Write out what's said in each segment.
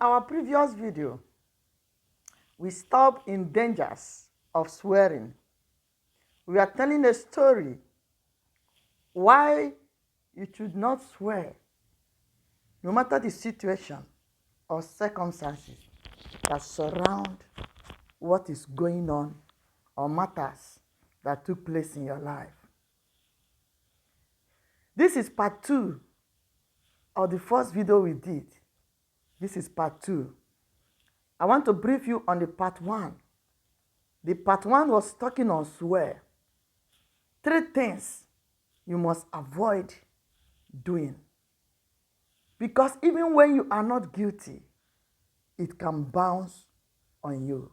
our previous video, we stopped in dangers of swearing. We are telling a story why you should not swear, no matter the situation or circumstances that surround what is going on or matters that took place in your life. This is part 2 of the first video we did. This is part 2. I want to brief you on the part 1. The part 1 was talking on swear. 3 things you must avoid doing. Because even when you are not guilty, it can bounce on you.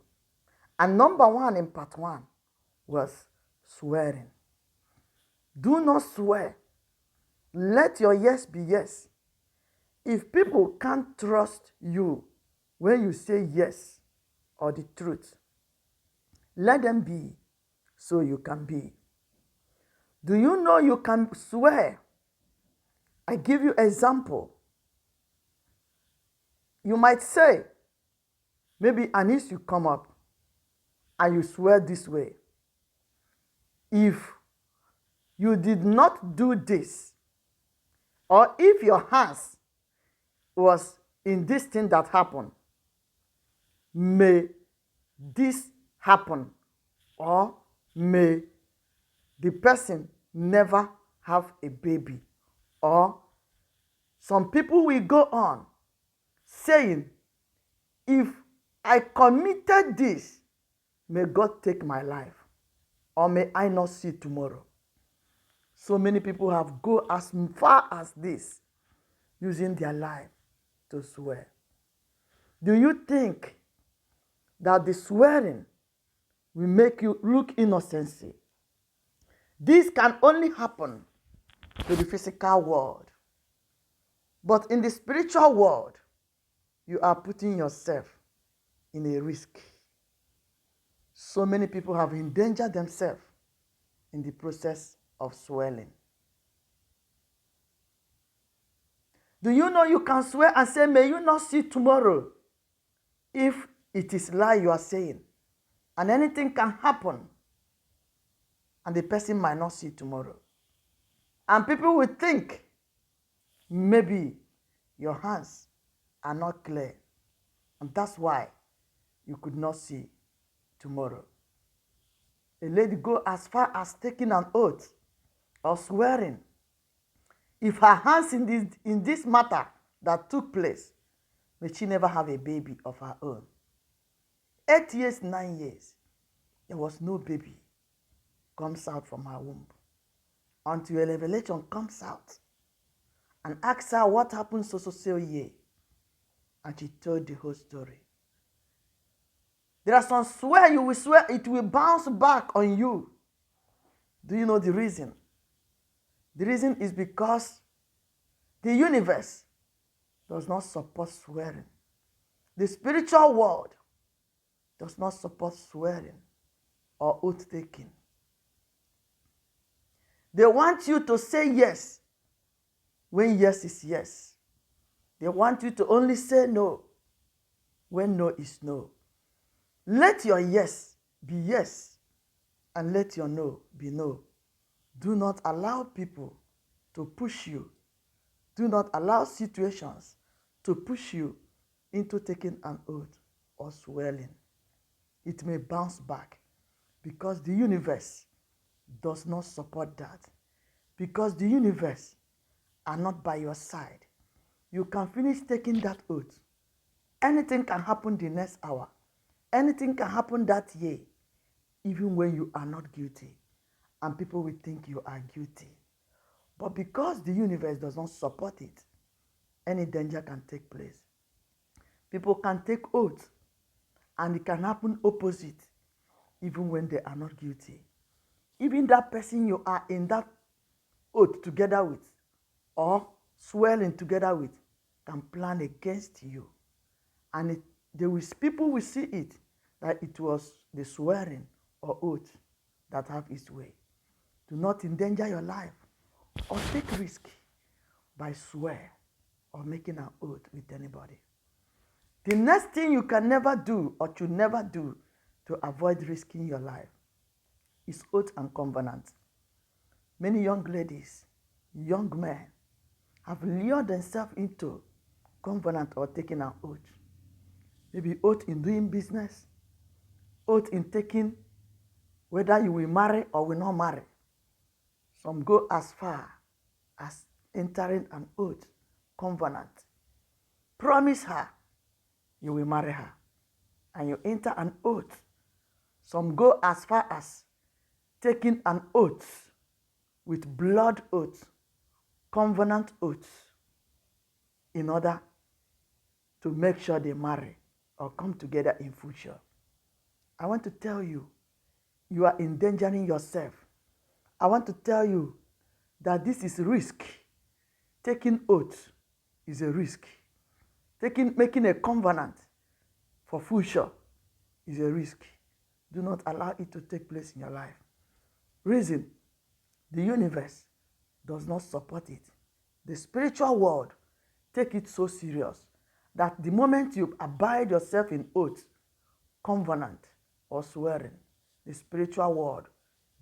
And number 1 in part 1 was swearing. Do not swear. Let your yes be yes. If people can't trust you when you say yes or the truth, let them be so you can be. Do you know you can swear? I give you example. You might say, maybe Anis, you come up and you swear this way. If you did not do this, or if your hands was in this thing that happened, may this happen, or may the person never have a baby. Or some people will go on saying, if I committed this, may God take my life, or may I not see tomorrow. So many people have gone as far as this, using their life to swear. Do you think that the swearing will make you look innocency? This can only happen to the physical world. But in the spiritual world, you are putting yourself in a risk. So many people have endangered themselves in the process of swearing. Do you know you can swear and say, may you not see tomorrow, if it is lie you are saying, and anything can happen, and the person might not see tomorrow. And people will think, maybe your hands are not clear, and that's why you could not see tomorrow. A lady go as far as taking an oath or swearing. If her hands in this matter that took place, may she never have a baby of her own. 8 years, 9 years, there was no baby comes out from her womb until a revelation comes out and asks her what happened so year, and she told the whole story. There are some swear you will swear, it will bounce back on you. Do you know the reason? The reason is because the universe does not support swearing. The spiritual world does not support swearing or oath-taking. They want you to say yes when yes is yes. They want you to only say no when no is no. Let your yes be yes, and let your no be no. Do not allow people to push you. Do not allow situations to push you into taking an oath or swearing. It may bounce back because the universe does not support that. Because the universe are not by your side. You can finish taking that oath. Anything can happen the next hour. Anything can happen that year, even when you are not guilty. And people will think you are guilty. But because the universe does not support it, any danger can take place. People can take oath, and it can happen opposite, even when they are not guilty. Even that person you are in that oath together with, or swearing together with, can plan against you. And people will see it, that it was the swearing or oath that have its way. Do not endanger your life or take risk by swear or making an oath with anybody. The next thing you can never do or should never do to avoid risking your life is oath and covenant. Many young ladies, young men have lured themselves into covenant or taking an oath. Maybe oath in doing business, oath in taking whether you will marry or will not marry. Some go as far as entering an oath, covenant. Promise her you will marry her, and you enter an oath. Some go as far as taking an oath with blood oath, covenant oath, in order to make sure they marry or come together in future. I want to tell you, you are endangering yourself. I want to tell you that this is risk. Taking oath is a risk. Making a covenant for future is a risk. Do not allow it to take place in your life. Reason, the universe does not support it. The spiritual world take it so serious that the moment you abide yourself in oath, covenant, or swearing, the spiritual world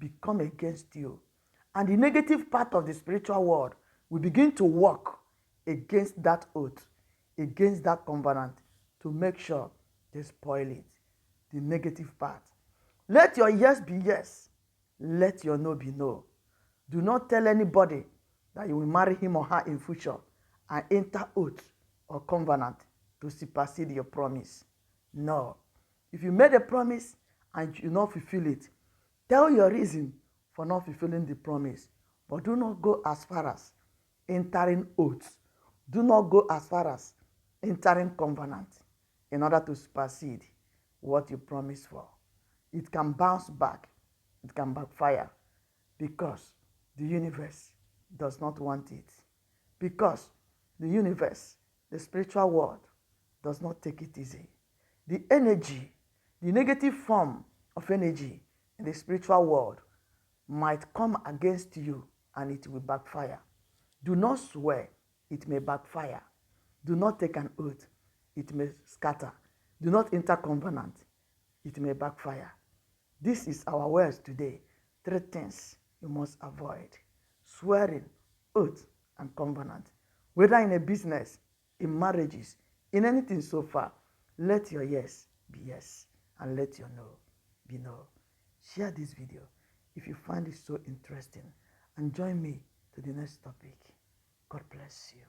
become against you. And the negative part of the spiritual world will begin to work against that oath, against that covenant, to make sure they spoil it. The negative part. Let your yes be yes. Let your no be no. Do not tell anybody that you will marry him or her in future and enter oath or covenant to supersede your promise. No. If you made a promise and you not fulfill it, tell your reason for not fulfilling the promise. But do not go as far as entering oath. Do not go as far as entering covenant in order to supersede what you promised for. It can bounce back. It can backfire because the universe does not want it. Because the universe, the spiritual world, does not take it easy. The energy, the negative form of energy in the spiritual world might come against you and it will backfire. Do not swear, it may backfire. Do not take an oath, it may scatter. Do not enter covenant, it may backfire. This is our words today. 3 things you must avoid: swearing, oath, and covenant. Whether in a business, in marriages, in anything so far, let your yes be yes and let your no be no. Share this video if you find it so interesting and join me to the next topic. God bless you.